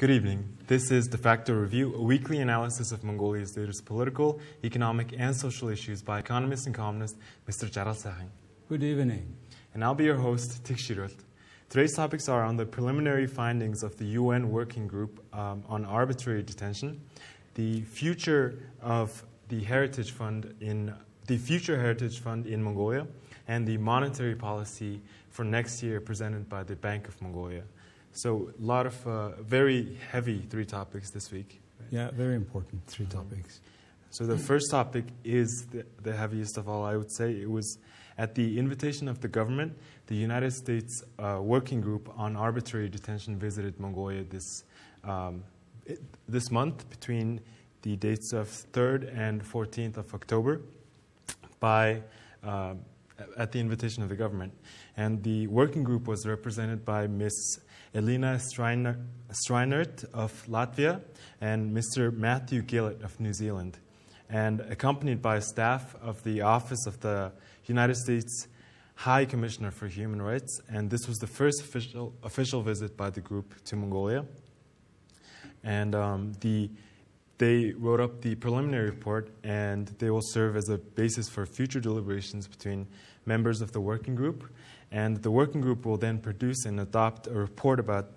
Good evening. This is Defacto Review, a weekly analysis of Mongolia's latest political, economic, and social issues by economist and columnist Mr. D.Jargalsaikhan. Good evening. And I'll be your host, Tikshirult. Today's topics are on the preliminary findings of the UN Working Group on Arbitrary Detention, the future of the Heritage Fund in Mongolia, and the monetary policy for next year presented by the Bank of Mongolia. So a lot of very heavy three topics this week. Right? Yeah, very important three topics. So the first topic is the heaviest of all, I would say. It was at the invitation of the government, the United States Working Group on Arbitrary Detention visited Mongolia this month between the dates of 3rd and 14th of October at the invitation of the government. And the working group was represented by Ms. Elina Strijnert of Latvia and Mr. Matthew Gillett of New Zealand, and accompanied by staff of the Office of the United States High Commissioner for Human Rights. And this was the first official visit by the group to Mongolia. And they wrote up the preliminary report, and they will serve as a basis for future deliberations between members of the working group. And the working group will then produce and adopt a report about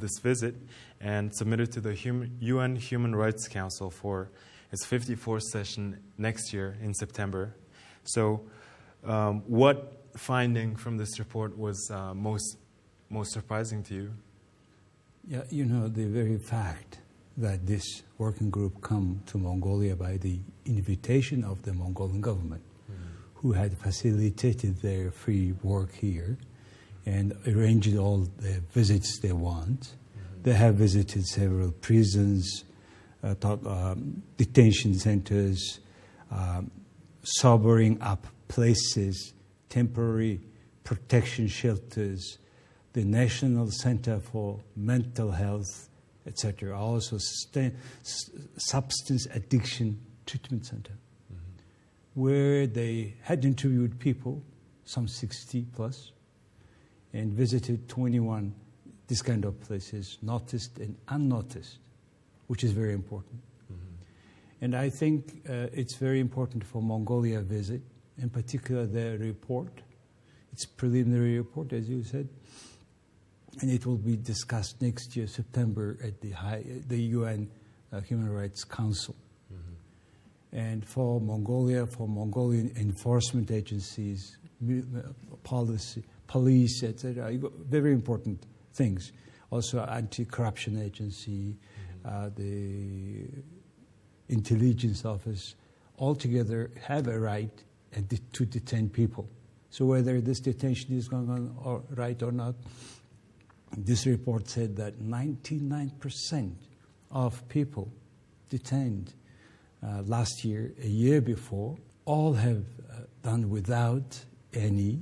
this visit and submit it to the UN Human Rights Council for its 54th session next year in September. So what finding from this report was most surprising to you? Yeah, the very fact that this working group come to Mongolia by the invitation of the Mongolian government, who had facilitated their free work here and arranged all the visits they want. They have visited several prisons, detention centers, sobering up places, temporary protection shelters, the National Center for Mental Health, etc., also substance addiction treatment center, where they had interviewed people, some 60 plus, and visited 21 this kind of places, noticed and unnoticed, which is very important. And I think it's very important for Mongolia visit, in particular their report. It's preliminary report, as you said, and it will be discussed next year, September, at the UN Human Rights Council. And for Mongolia, for Mongolian enforcement agencies, police, etc., very important things. Also, anti-corruption agency, the intelligence office, altogether have a right to detain people. So whether this detention is going on right or not, this report said that 99% of people detained last year, a year before, all have done without any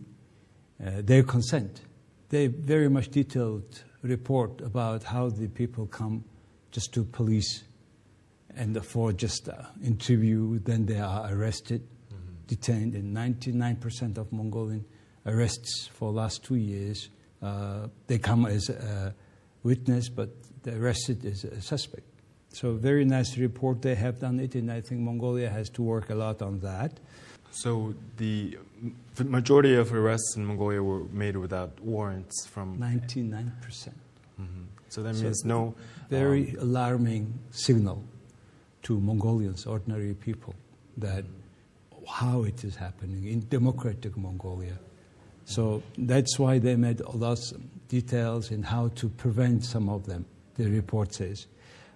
their consent. They very much detailed report about how the people come just to police and for just interview, then they are arrested, detained, and 99% of Mongolian arrests for last 2 years, they come as a witness, but they're arrested as a suspect. So very nice report. They have done it, and I think Mongolia has to work a lot on that. So the majority of arrests in Mongolia were made without warrants from... 99%. So that means no... Very alarming signal to Mongolians, ordinary people, that how it is happening in democratic Mongolia. So that's why they made lots of details in how to prevent some of them, the report says.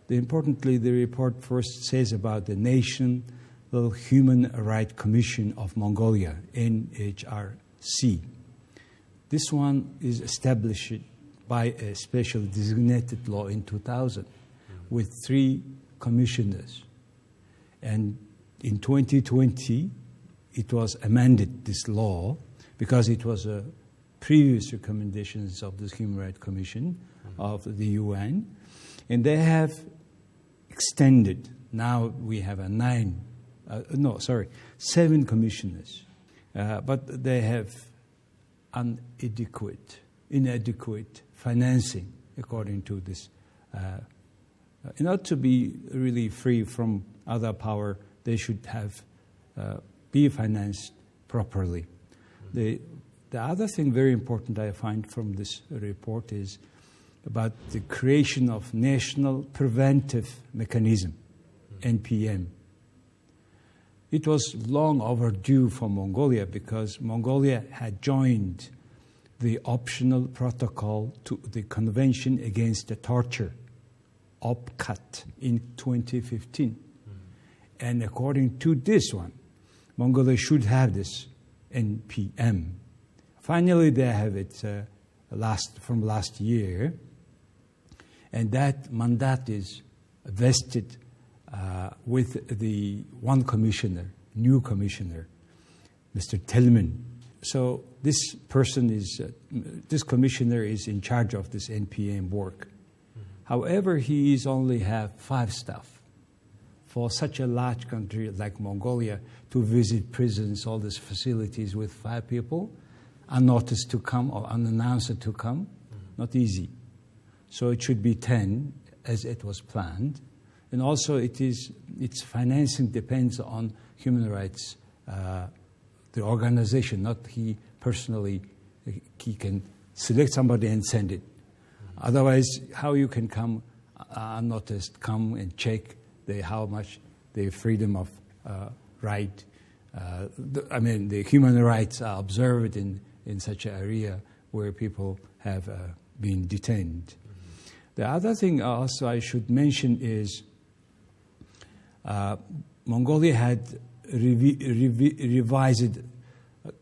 Importantly, the report first says about the National Human Rights Commission of Mongolia, NHRC. This one is established by a special designated law in 2000 with 3 commissioners. And in 2020, it was amended, this law, because it was a previous recommendations of the Human Rights Commission of the UN. And they have extended. Now we have 7 commissioners. But they have inadequate financing, according to this in order to be really free from other power, they should have be financed properly. The other thing very important I find from this report is about the creation of National Preventive Mechanism, NPM. It was long overdue for Mongolia because Mongolia had joined the optional protocol to the Convention Against Torture, OPCAT, in 2015. And according to this one, Mongolia should have this NPM. Finally, they have it from last year, and that mandate is vested with the one commissioner, new commissioner, Mr. Tillman. So this commissioner is in charge of this NPM work. However, he only have 5 staff. For such a large country like Mongolia to visit prisons, all these facilities with 5 people, unnoticed to come or unannounced to come, not easy. So it should be 10 as it was planned. And also its financing depends on human rights, the organization, not he personally. He can select somebody and send it. Otherwise, how you can come unnoticed, come and check how much the freedom of right, the human rights are observed in such an area where people have been detained. The other thing also I should mention is Mongolia had revised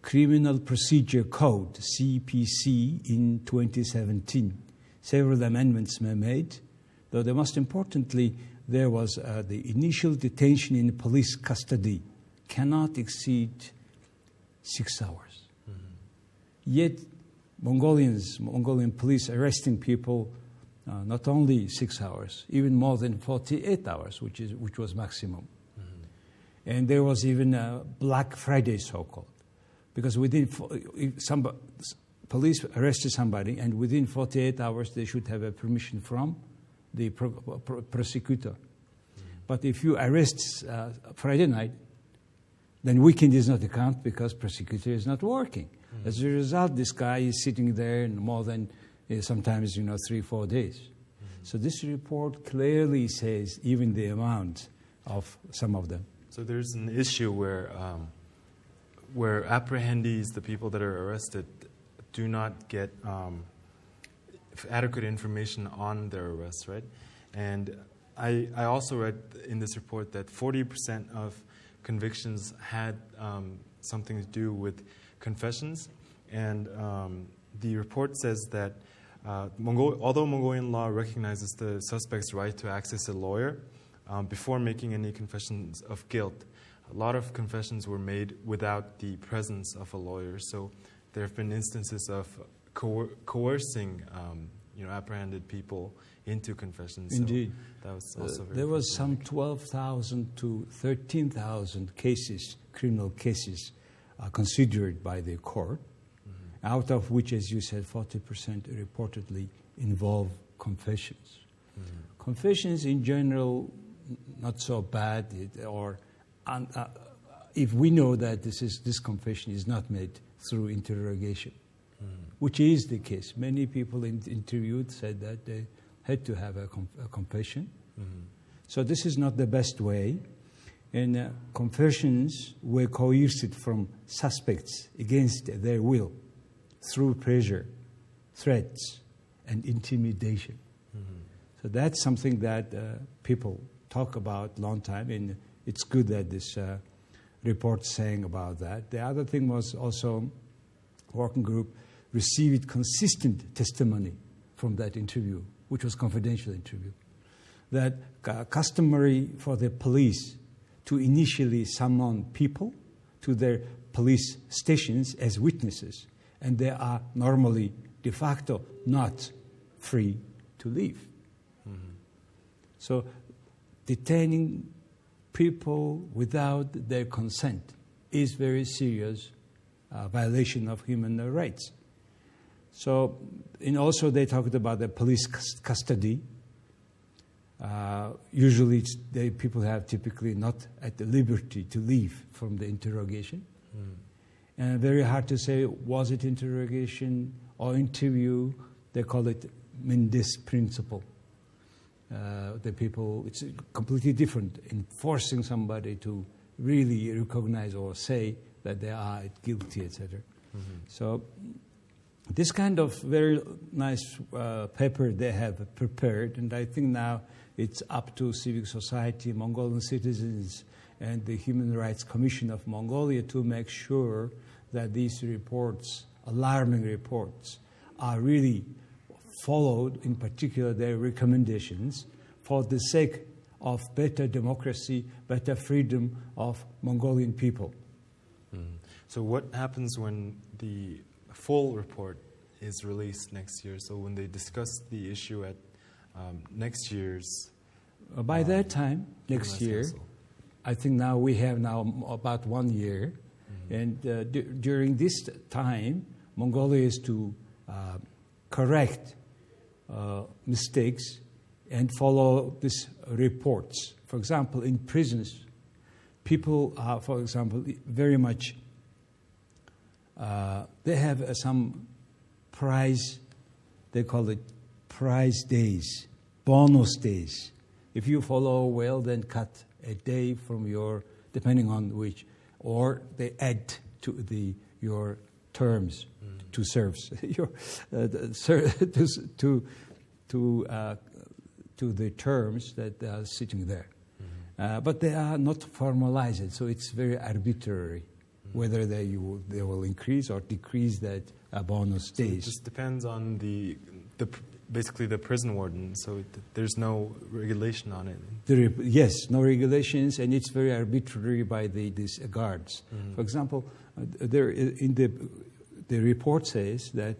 Criminal Procedure Code, CPC, in 2017. Several amendments were made, though the most importantly, there was the initial detention in police custody cannot exceed 6 hours. Yet Mongolian police arresting people not only 6 hours, even more than 48 hours, which was maximum. And there was even a Black Friday, so-called, because police arrested somebody, and within 48 hours they should have a permission from the prosecutor. But if you arrest Friday night, then weekend is not a count because prosecutor is not working. As a result, this guy is sitting there more than sometimes 3-4 days. So this report clearly says even the amount of some of them. So there's an issue where apprehendees, the people that are arrested, do not get adequate information on their arrests, right? And I also read in this report that 40% of convictions had something to do with confessions. And the report says that although Mongolian law recognizes the suspect's right to access a lawyer before making any confessions of guilt, a lot of confessions were made without the presence of a lawyer. So there have been instances of coercing apprehended people into confessions. Indeed. So that was also very there was some 12,000 to 13,000 cases, criminal cases, considered by the court, out of which, as you said, 40% reportedly involve confessions. Confessions in general, not so bad, if we know that this confession is not made through interrogation, which is the case. Many people interviewed said that they had to have a confession. So this is not the best way. And confessions were coerced from suspects against their will through pressure, threats, and intimidation. So that's something that people talk about long time, and it's good that this report saying about that. The other thing was also working group received consistent testimony from that interview, which was confidential interview, that customary for the police to initially summon people to their police stations as witnesses, and they are normally de facto not free to leave. So detaining people without their consent is very serious violation of human rights. So, and also they talked about the police custody. Usually, people have typically not at the liberty to leave from the interrogation. And very hard to say, was it interrogation or interview? They call it Mendes principle. It's completely different in forcing somebody to really recognize or say that they are guilty, etc. So this kind of very nice paper they have prepared, and I think now it's up to civic society, Mongolian citizens, and the Human Rights Commission of Mongolia to make sure that these reports, alarming reports, are really followed, in particular their recommendations, for the sake of better democracy, better freedom of Mongolian people. So what happens when the full report is released next year? So when they discuss the issue at next year's... By that time, next year, Council. I think now we have about 1 year, and during this time, Mongolia is to correct mistakes and follow these reports. For example, in prisons, people are, for example, very much, they have some prize, they call it prize days, bonus days. If you follow well, then cut a day from your, depending on which, or they add to your terms to serves, to the terms that are sitting there. But they are not formalized, so it's very arbitrary whether they will increase or decrease that bonus days. So it just depends on basically the prison warden, so there's no regulation on it. Yes, no regulations, and it's very arbitrary by these guards. For example, the report says that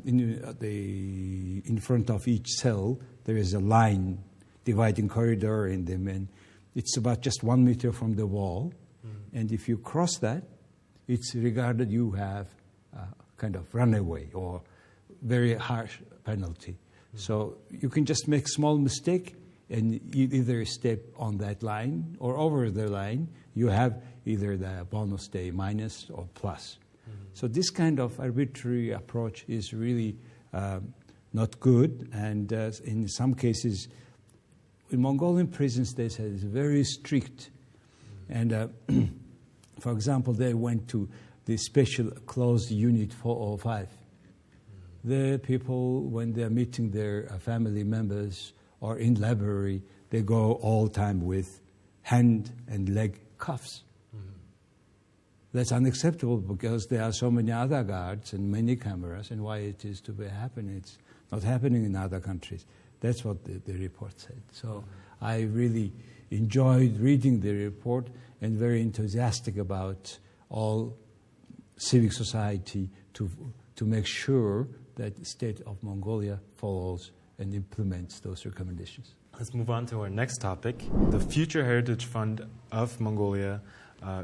in front of each cell there is a line dividing corridor in them, and it's about just 1 meter from the wall. And if you cross that, it's regarded you have kind of runaway or very harsh penalty. So you can just make small mistake and you either step on that line or over the line. You have either the bonus day minus or plus. So this kind of arbitrary approach is really not good. And in some cases, in Mongolian prisons, they say it's very strict. And for example, they went to the special closed unit 405. The people, when they're meeting their family members or in library, they go all time with hand and leg cuffs. That's unacceptable because there are so many other guards and many cameras, and why it is to be happening. It's not happening in other countries. That's what the report said. So I really enjoyed reading the report and very enthusiastic about all civic society to make sure that the state of Mongolia follows and implements those recommendations. Let's move on to our next topic. The Future Heritage Fund of Mongolia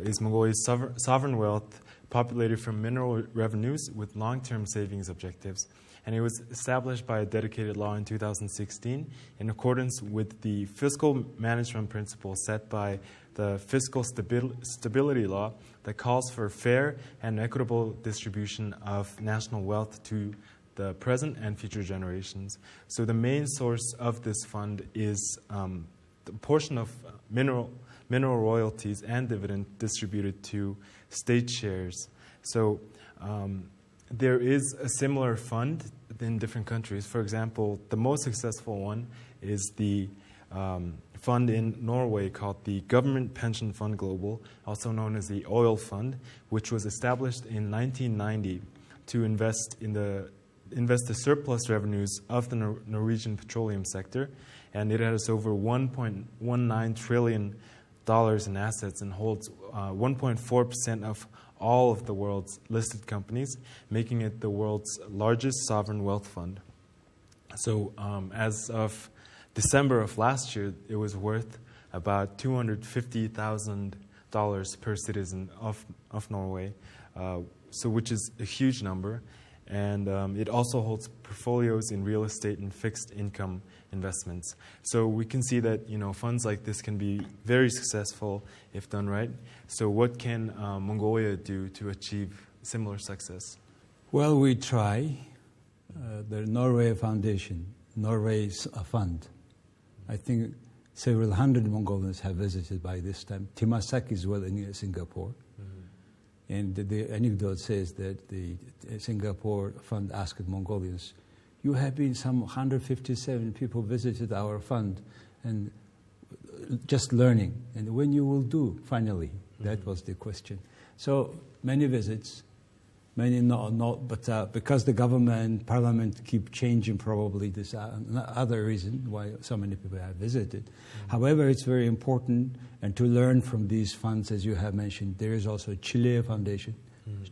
is Mongolia's sovereign wealth populated from mineral revenues with long-term savings objectives. And it was established by a dedicated law in 2016 in accordance with the fiscal management principles set by the Fiscal Stability Law that calls for fair and equitable distribution of national wealth to the present and future generations. So the main source of this fund is the portion of mineral royalties and dividend distributed to state shares. So there is a similar fund in different countries. For example, the most successful one is the fund in Norway called the Government Pension Fund Global, also known as the Oil Fund, which was established in 1990 to invest the surplus revenues of the Norwegian petroleum sector, and it has over $1.19 trillion in assets and holds 1.4% of all of the world's listed companies, making it the world's largest sovereign wealth fund. So as of December of last year, it was worth about $250,000 per citizen of Norway, so which is a huge number. and it also holds portfolios in real estate and fixed income investments. So we can see that funds like this can be very successful if done right. So what can Mongolia do to achieve similar success? Well, we try. The Norway Foundation, Norway's fund. I think several hundred Mongolians have visited by this time. Timasak is well in Singapore. And the anecdote says that the Singapore fund asked Mongolians, you have been some 157 people visited our fund and just learning. And when you will do, finally? That was the question. So many visits, many not, but because the government, parliament keep changing, probably this other reason why so many people have visited. However, it's very important, and to learn from these funds, as you have mentioned, there is also Chile Foundation,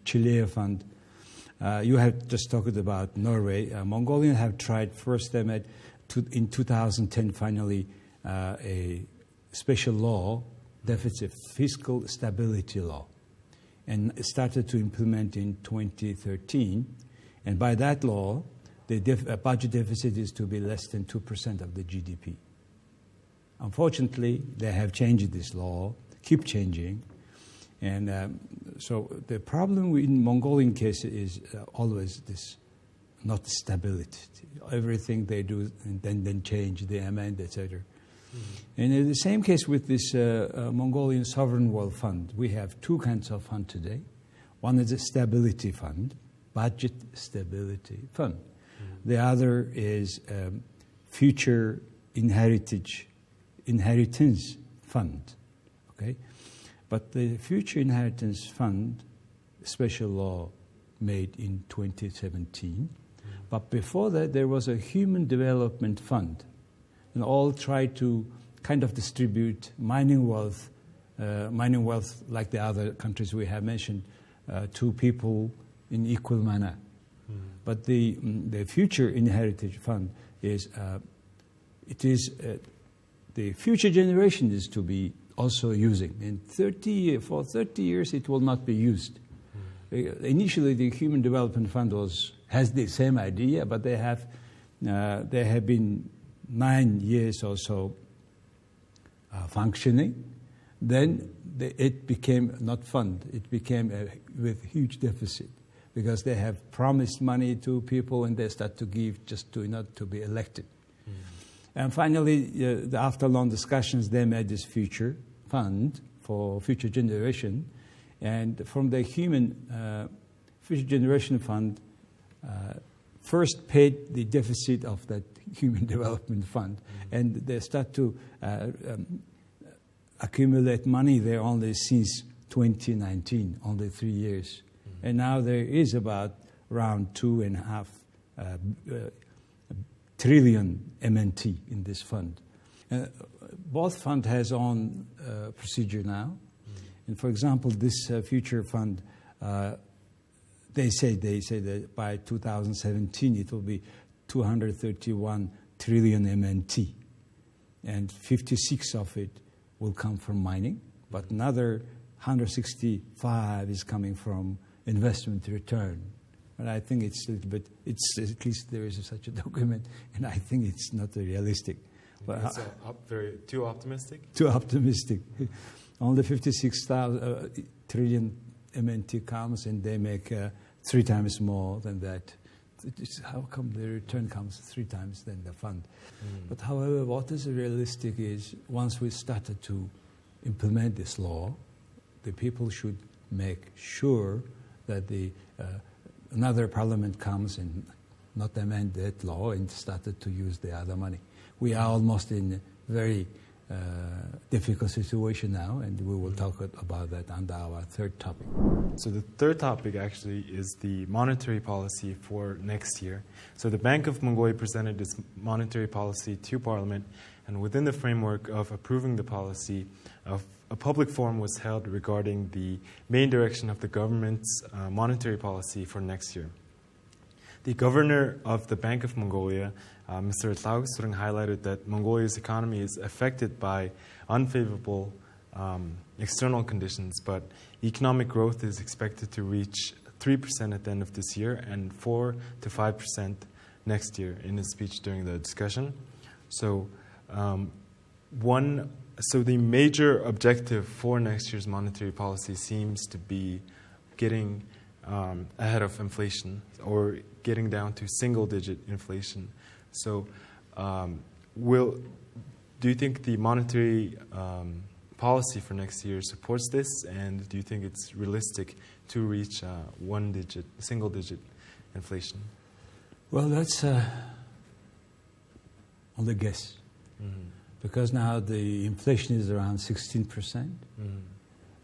Chile Fund. You have just talked about Norway. Mongolians have tried first time in 2010 finally a special law, deficit fiscal stability law, and started to implement in 2013. And by that law, the budget deficit is to be less than 2% of the GDP. Unfortunately, they have changed this law, keep changing. And so the problem in Mongolian case is always this, not stability. Everything they do and then change, they amend, etc. And in the same case with this Mongolian Sovereign Wealth Fund, we have two kinds of fund today. One is a stability fund, budget stability fund. The other is future inheritance fund. Okay, but the future inheritance fund, special law made in 2017. But before that, there was a human development fund. And all try to kind of distribute mining wealth like the other countries we have mentioned, to people in equal manner. But the future inheritance fund is the future generation is to be also using. In for 30 years, it will not be used. Initially, the Human Development Fund has the same idea, but they have been 9 years or so functioning. Then it became not fund; it became with huge deficit because they have promised money to people and they start to give just not to be elected. And finally, after long discussions, they made this future fund for future generation. And from the future generation fund, first paid the deficit of that human development fund. And they start to accumulate money there only since 2019, only 3 years. And now there is about around 2.5 trillion MNT in this fund. Both fund has own procedure now. And for example, this future fund, they say that by 2017 it will be 231 trillion MNT, and 56 of it will come from mining, but another 165 is coming from investment return. But I think it's a little bit, at least there is such a document, and I think it's not realistic. But too optimistic? Too optimistic. Only 56 trillion MNT comes, and they make 3 times more than that. How come the return comes 3 times than the fund? But however, what is realistic is once we started to implement this law, the people should make sure that another parliament comes and not amend that law and started to use the other money. We are almost in a very difficult situation now, and we will talk about that under our third topic. So the third topic actually is the monetary policy for next year. So the Bank of Mongolia presented its monetary policy to Parliament, and within the framework of approving the policy, a public forum was held regarding the main direction of the government's monetary policy for next year. The governor of the Bank of Mongolia, Mr. Tlaugsurung, highlighted that Mongolia's economy is affected by unfavorable external conditions, but economic growth is expected to reach 3% at the end of this year and 4 to 5% next year in his speech during the discussion. So the major objective for next year's monetary policy seems to be getting ahead of inflation or getting down to single-digit inflation. So do you think the monetary policy for next year supports this, and do you think it's realistic to reach single-digit inflation? Well, that's only guess. Mm-hmm. Because now the inflation is around 16%, mm-hmm.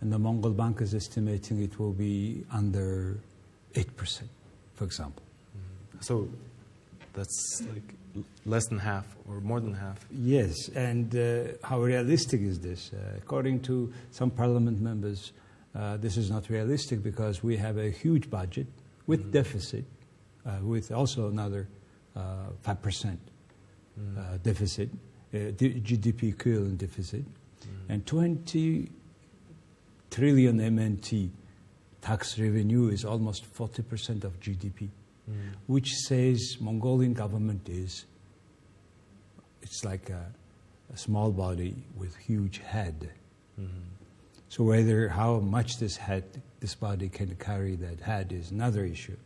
and the Mongol Bank is estimating it will be under 8%, for example. Mm-hmm. So that's like less than half or more than half. Yes, and how realistic is this? According to some parliament members, this is not realistic because we have a huge budget with mm-hmm. deficit, with also another 5% deficit, GDP equivalent deficit, and 20 trillion MNT tax revenue is almost 40% of GDP, which says Mongolian government it's like a small body with huge head. So how much this body can carry that head is another issue.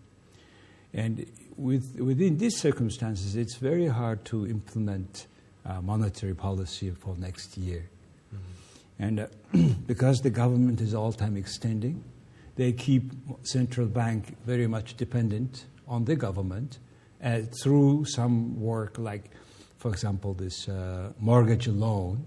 And within these circumstances, it's very hard to implement monetary policy for next year. And because the government is all-time extending, they keep central bank very much dependent on the government through some work like, for example, this mortgage loan,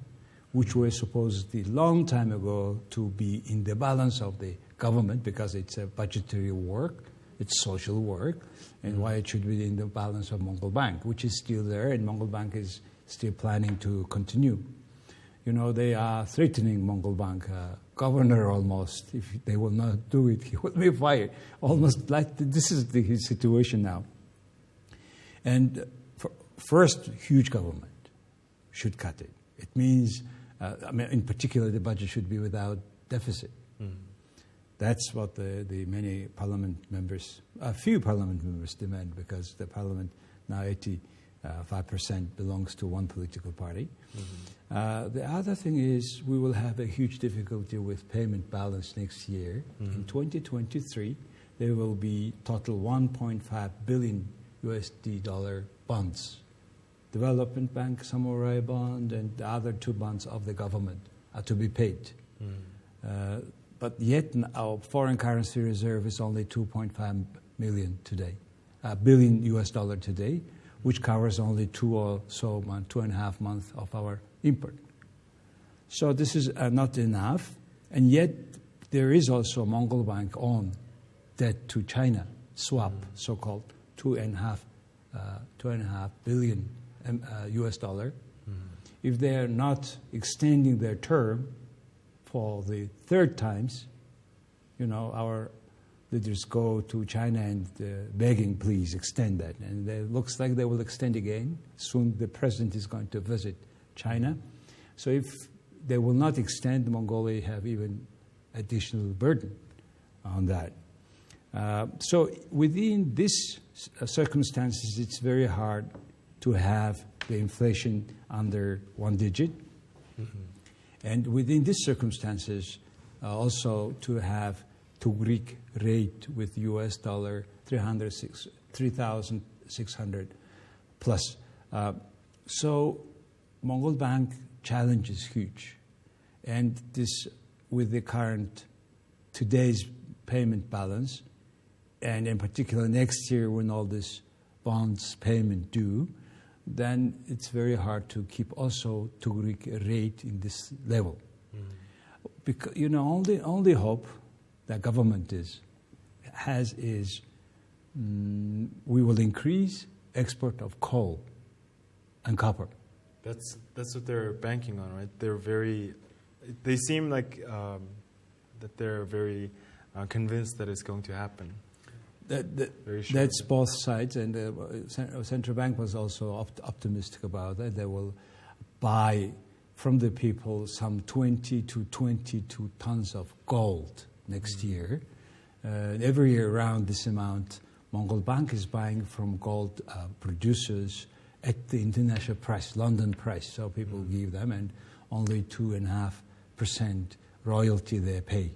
which was supposedly long time ago to be in the balance of the government because it's a budgetary work, it's social work, and why it should be in the balance of Mongol Bank, which is still there, and Mongol Bank is still planning to continue. You know, they are threatening Mongol Bank governor almost. If they will not do it, he will be fired. Almost like this is his situation now. And first, huge government should cut it. It means, in particular, the budget should be without deficit. That's what the many parliament members, a few parliament members demand, because the parliament now 85% belongs to one political party. The other thing is we will have a huge difficulty with payment balance next year. In 2023, there will be total 1.5 billion USD dollar bonds. Development Bank Samurai bond and the other two bonds of the government are to be paid. But yet our foreign currency reserve is only 2.5 million today, billion US dollar today, which covers only 2.5 months of our import. So this is not enough, and yet there is also Mongol Bank own debt to China swap, so-called 2.5 billion US dollar. If they are not extending their term for the third times, our leaders go to China and begging, please extend that. And it looks like they will extend again. Soon the president is going to visit China. So if they will not extend, Mongolia have even additional burden on that. So within these circumstances, it's very hard to have the inflation under one digit. And within these circumstances, also to have Tugrik rate with US dollar 3,600 plus. So Mongol Bank challenge is huge. And this, with the current today's payment balance, and in particular next year when all this bonds payment due, then it's very hard to keep also Tugrik rate in this level. Because, only hope that government has is we will increase export of coal and copper. That's what they're banking on, right? They seem like that they're very convinced that it's going to happen. That's both sides, and the central bank was also optimistic about that. They will buy from the people some 20 to 22 tons of gold next year, Every year around this amount, Mongol Bank is buying from gold producers at the international price, London price. So people give them, and only 2.5% royalty they pay.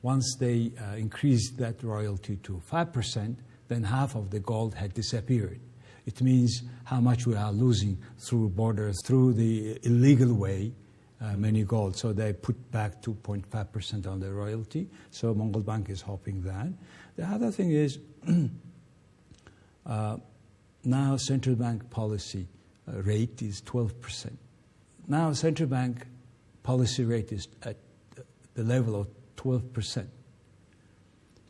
Once they increased that royalty to 5%, then half of the gold had disappeared. It means how much we are losing through borders, through the illegal way, many gold. So they put back 2.5% on the royalty. So Mongol Bank is hoping that. The other thing is now central bank policy rate is 12%. Now central bank policy rate is at the level of 12%.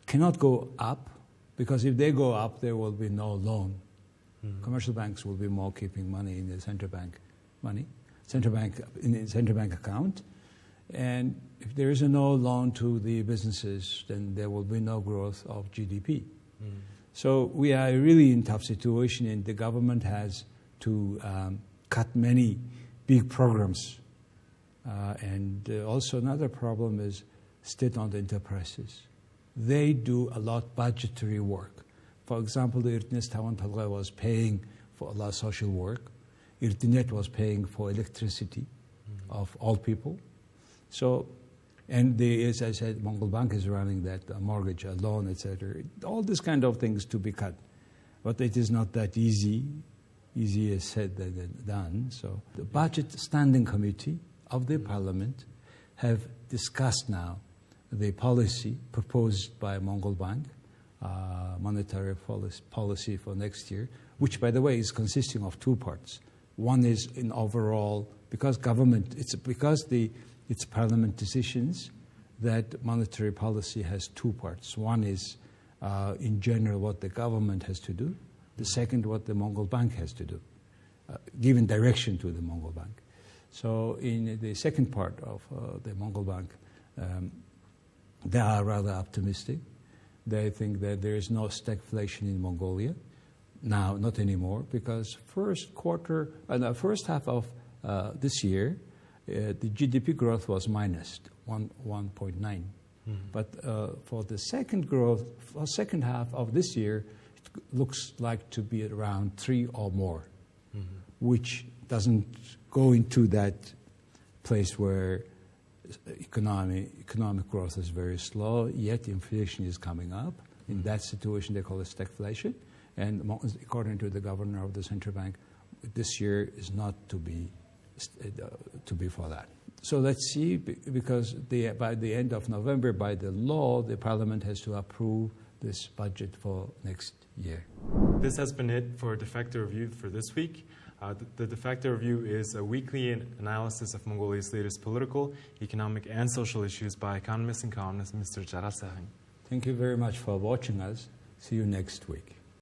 Cannot go up, because if they go up, there will be no loan. Commercial banks will be more keeping money in the central bank in the central bank account. And if there is no loan to the businesses, then there will be no growth of GDP. So we are really in a tough situation, and the government has to cut many big programs. And also another problem is state-owned enterprises. They do a lot budgetary work. For example, the Erdenes Tawantalga was paying for a lot of social work. Erdenet was paying for electricity of all people. So, and as I said, Mongol Bank is running that mortgage, loan, etc. All these kind of things to be cut. But it is not that easy. Easier said than done. So the Budget Standing Committee of the Parliament have discussed now the policy proposed by Mongol Bank, monetary policy for next year, which, by the way, is consisting of two parts. One is in overall, because it's Parliament decisions, that monetary policy has two parts. One is, in general, what the government has to do. The second, what the Mongol Bank has to do, giving direction to the Mongol Bank. So in the second part of the Mongol Bank, they are rather optimistic. They think that there is no stagflation in Mongolia. Now, not anymore, because first half of this year, the GDP growth was minus 1.9. But for the second half of this year, it looks like to be around 3 or more, which doesn't go into that place where economic growth is very slow, yet inflation is coming up. In that situation, they call it stagflation. And according to the governor of the central bank, this year is not to be for that. So let's see, because by the end of November, by the law, the parliament has to approve this budget for next year. This has been it for Defacto Review for this week. The Defacto Review is a weekly analysis of Mongolia's latest political, economic, and social issues by economist and columnist Mr. D.Jargalsaikhan. Thank you very much for watching us. See you next week.